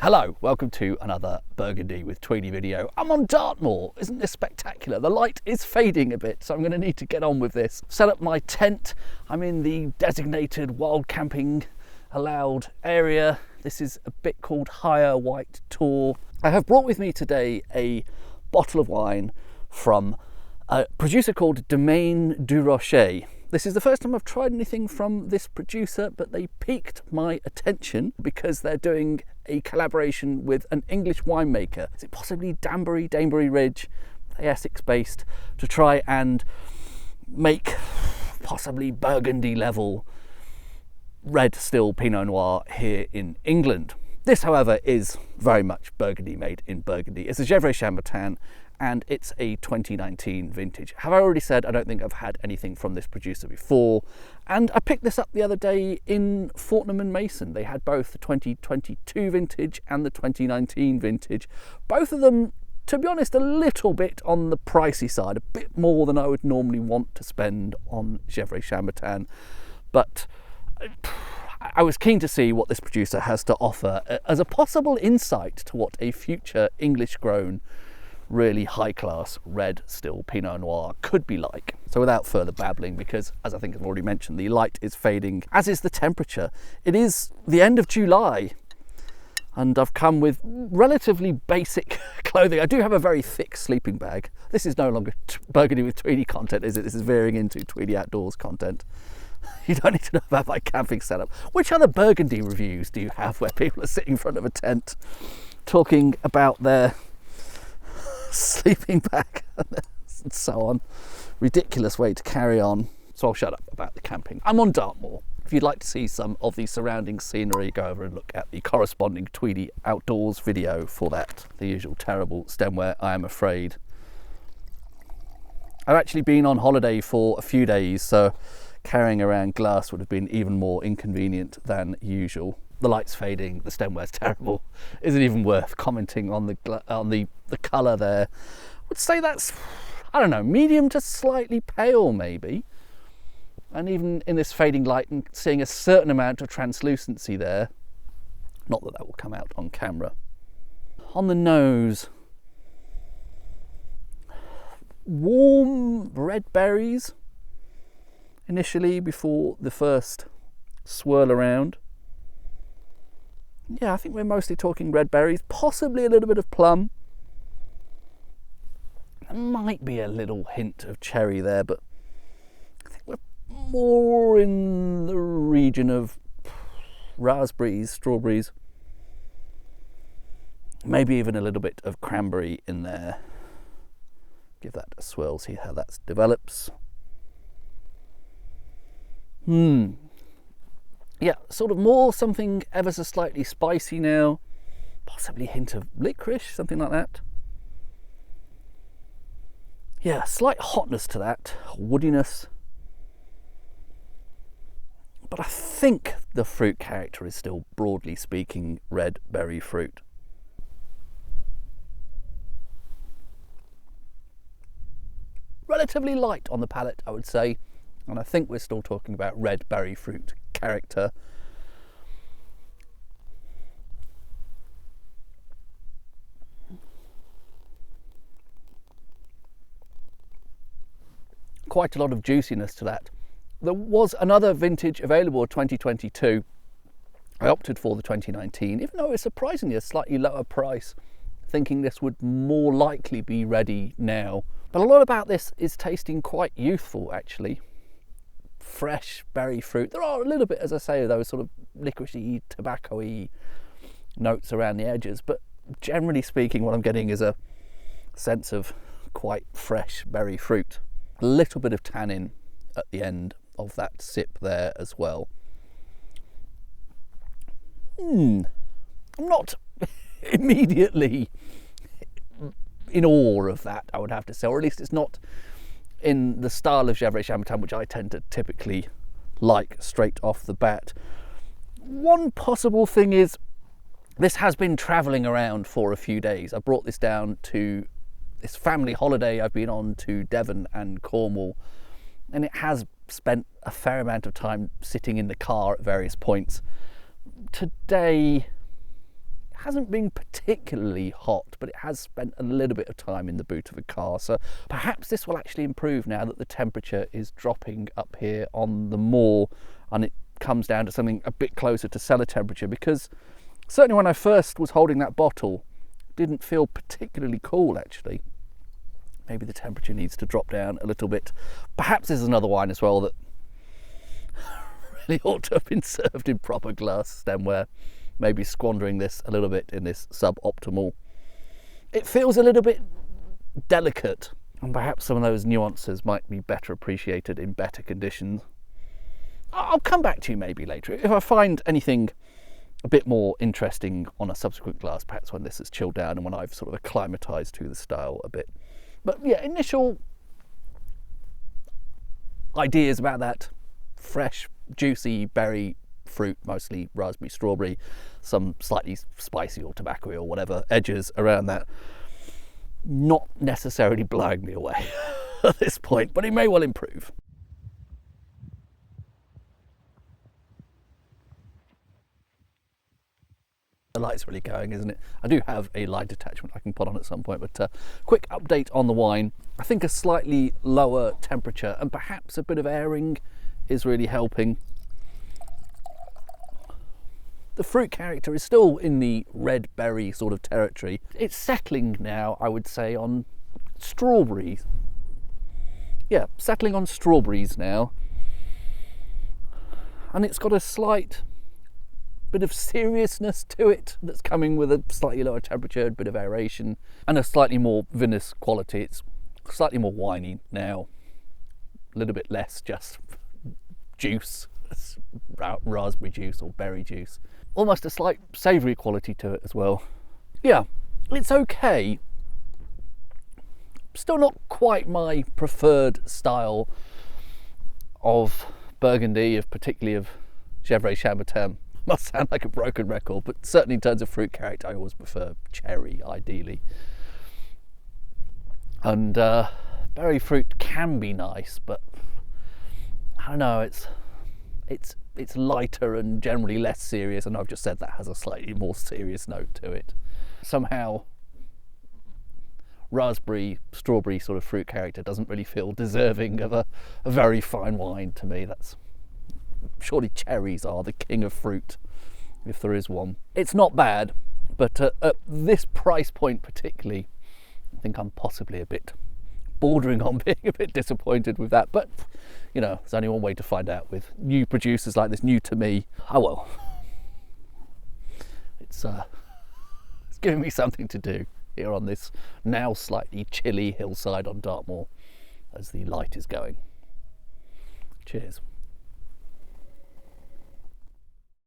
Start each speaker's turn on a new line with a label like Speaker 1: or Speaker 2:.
Speaker 1: Hello, welcome to another Burgundy with Tweedy video. I'm on Dartmoor. Isn't this spectacular? The light is fading a bit, so I'm going to need to get on with this. Set up my tent. I'm in the designated wild camping allowed area. This is a bit called Higher White Tour. I have brought with me today a bottle of wine from a producer called Domaine Duroche. This is the first time I've tried anything from this producer, but they piqued my attention because they're doing a collaboration with an English winemaker. Is it possibly Danbury Ridge? They're Essex based, to try and make possibly Burgundy level red still Pinot Noir here in England. This, however, is very much Burgundy made in Burgundy. It's a Gevrey Chambertin and it's a 2019 vintage. Have I already said I don't think I've had anything from this producer before? And I picked this up the other day in Fortnum & Mason. They had both the 2022 vintage and the 2019 vintage. Both of them, to be honest, a little bit on the pricey side, a bit more than I would normally want to spend on Gevrey Chambertin. But I was keen to see what this producer has to offer as a possible insight to what a future English grown, really high-class red still Pinot Noir could be like. So without further babbling, because as I think I've already mentioned, the light is fading, as is the temperature. It is the end of July, and I've come with relatively basic clothing. I do have a very thick sleeping bag. This is no longer Burgundy with Tweedy content, is it? This is veering into Tweedy Outdoors content. You don't need to know about my camping setup. Which other Burgundy reviews do you have where people are sitting in front of a tent talking about their sleeping bag and so on? Ridiculous way to carry on. So I'll shut up about the camping. I'm on Dartmoor. If you'd like to see some of the surrounding scenery, go over and look at the corresponding Tweedy Outdoors video for that. The usual terrible stemware, I am afraid. I've actually been on holiday for a few days, so carrying around glass would have been even more inconvenient than usual. The light's fading, the stemware's terrible. Is it even worth commenting on the colour there? I would say that's, I don't know, medium to slightly pale maybe. And even in this fading light and seeing a certain amount of translucency there. Not that that will come out on camera. On the nose, warm red berries initially before the first swirl around. Yeah, I think we're mostly talking red berries, possibly a little bit of plum. There might be a little hint of cherry there, but I think we're more in the region of raspberries, strawberries, maybe even a little bit of cranberry in there. Give that a swirl, see how that develops. Yeah, sort of more something ever so slightly spicy now. Possibly a hint of licorice, something like that. Yeah, slight hotness to that, woodiness. But I think the fruit character is still, broadly speaking, red berry fruit. Relatively light on the palate, I would say. And I think we're still talking about red berry fruit character. Quite a lot of juiciness to that. There was another vintage available, 2022. I opted for the 2019, even though it's surprisingly a slightly lower price, thinking this would more likely be ready now. But a lot about this is tasting quite youthful, actually. Fresh berry fruit. There are a little bit, as I say, those sort of licoricey, tobacco-y notes around the edges, but generally speaking, what I'm getting is a sense of quite fresh berry fruit. A little bit of tannin at the end of that sip there as well. I'm not immediately in awe of that, I would have to say, or at least it's not in the style of Gevrey Chambertin, which I tend to typically like straight off the bat. One possible thing is this has been travelling around for a few days. I brought this down to this family holiday I've been on to Devon and Cornwall, and it has spent a fair amount of time sitting in the car at various points. Today hasn't been particularly hot, but it has spent a little bit of time in the boot of a car. So perhaps this will actually improve now that the temperature is dropping up here on the moor and it comes down to something a bit closer to cellar temperature, because certainly when I first was holding that bottle, it didn't feel particularly cool actually. Maybe the temperature needs to drop down a little bit. Perhaps there's another wine as well that really ought to have been served in proper glass stemware. Maybe squandering this a little bit in this suboptimal. It feels a little bit delicate, and perhaps some of those nuances might be better appreciated in better conditions. I'll come back to you maybe later if I find anything a bit more interesting on a subsequent glass, perhaps when this has chilled down and when I've sort of acclimatized to the style a bit. But yeah, initial ideas about that fresh, juicy berry fruit, mostly raspberry, strawberry, some slightly spicy or tobacco or whatever edges around that, not necessarily blowing me away at this point, but it may well improve. The light's really going, isn't it? I do have a light attachment I can put on at some point, but quick update on the wine. I think a slightly lower temperature and perhaps a bit of airing is really helping. The fruit character is still in the red berry sort of territory. It's settling now, I would say, on strawberries. Yeah, settling on strawberries now. And it's got a slight bit of seriousness to it that's coming with a slightly lower temperature, a bit of aeration, and a slightly more vinous quality. It's slightly more winey now. A little bit less just juice, raspberry juice or berry juice. Almost a slight savoury quality to it as well. Yeah, it's okay. Still not quite my preferred style of Burgundy, particularly of Gevrey Chambertin. Must sound like a broken record, but certainly in terms of fruit character, I always prefer cherry, ideally. And berry fruit can be nice, but I don't know, it's lighter and generally less serious, and I've just said that has a slightly more serious note to it. Somehow raspberry, strawberry sort of fruit character doesn't really feel deserving of a very fine wine to me. That's surely cherries are the king of fruit, if there is one. It's not bad, but at this price point particularly, I think I'm possibly a bit bordering on being a bit disappointed with that. But you know, there's only one way to find out with new producers like this, new to me. Oh well, it's giving me something to do here on this now slightly chilly hillside on Dartmoor as the light is going. Cheers.